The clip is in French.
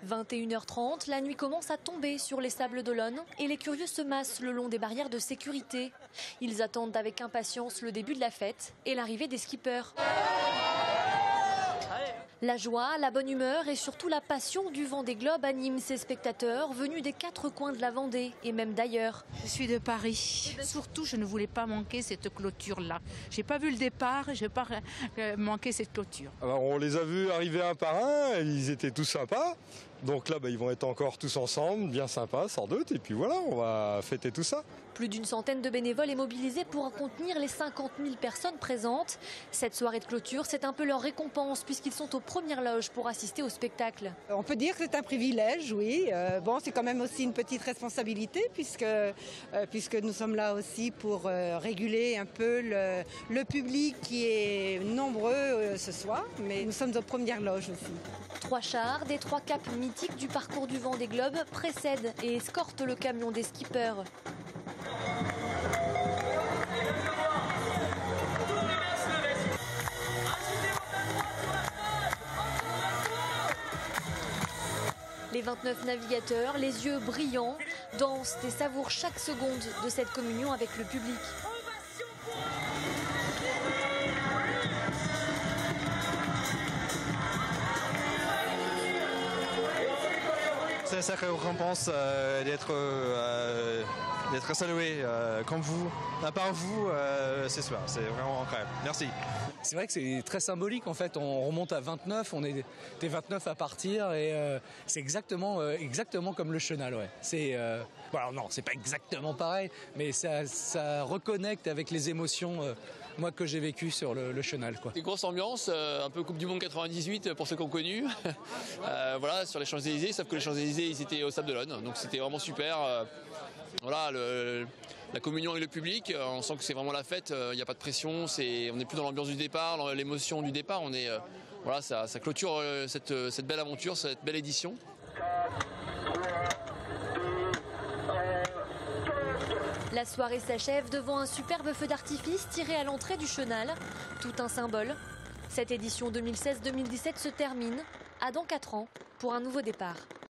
21h30, la nuit commence à tomber sur les Sables d'Olonne et les curieux se massent le long des barrières de sécurité. Ils attendent avec impatience le début de la fête et l'arrivée des skippers. La joie, la bonne humeur et surtout la passion du Vendée Globe animent ces spectateurs venus des 4 coins de la Vendée et même d'ailleurs. Je suis de Paris. Surtout, je ne voulais pas manquer cette clôture-là. J'ai pas vu le départ, je n'ai pas manqué cette clôture. Alors on les a vus arriver un par un, ils étaient tous sympas. Donc là, ils vont être encore tous ensemble, bien sympas sans doute. Et puis voilà, on va fêter tout ça. Plus d'une centaine de bénévoles est mobilisée pour contenir les 50 000 personnes présentes. Cette soirée de clôture, c'est un peu leur récompense puisqu'ils sont aux premières loges pour assister au spectacle. On peut dire que c'est un privilège, oui. C'est quand même aussi une petite responsabilité puisque nous sommes là aussi pour réguler un peu le public qui est nombreux ce soir. Mais nous sommes aux premières loges aussi. 3 chars des 3 caps mythiques du parcours du Vendée Globe précèdent et escortent le camion des skippers. Les 29 navigateurs, les yeux brillants, dansent et savourent chaque seconde de cette communion avec le public. C'est une sacrée récompense d'être salué comme vous, par vous ce soir. C'est vraiment incroyable. Merci. C'est vrai que c'est très symbolique en fait. On remonte à 29, on est des 29 à partir et c'est exactement comme le chenal. Ouais. Alors non, c'est pas exactement pareil, mais ça reconnecte avec les émotions moi que j'ai vécues sur le chenal. Quoi. Des grosses ambiances, un peu Coupe du Monde 98 pour ceux qui ont connu. Voilà, sur les Champs-Élysées, sauf que les Champs-Élysées ils étaient au Sables d'Olonne, donc c'était vraiment super. Voilà, la communion avec le public, on sent que c'est vraiment la fête, il n'y a pas de pression, on n'est plus dans l'ambiance du départ, l'émotion du départ, voilà, ça clôture cette belle aventure, cette belle édition. La soirée s'achève devant un superbe feu d'artifice tiré à l'entrée du chenal, tout un symbole. Cette édition 2016-2017 se termine, à dans 4 ans, pour un nouveau départ.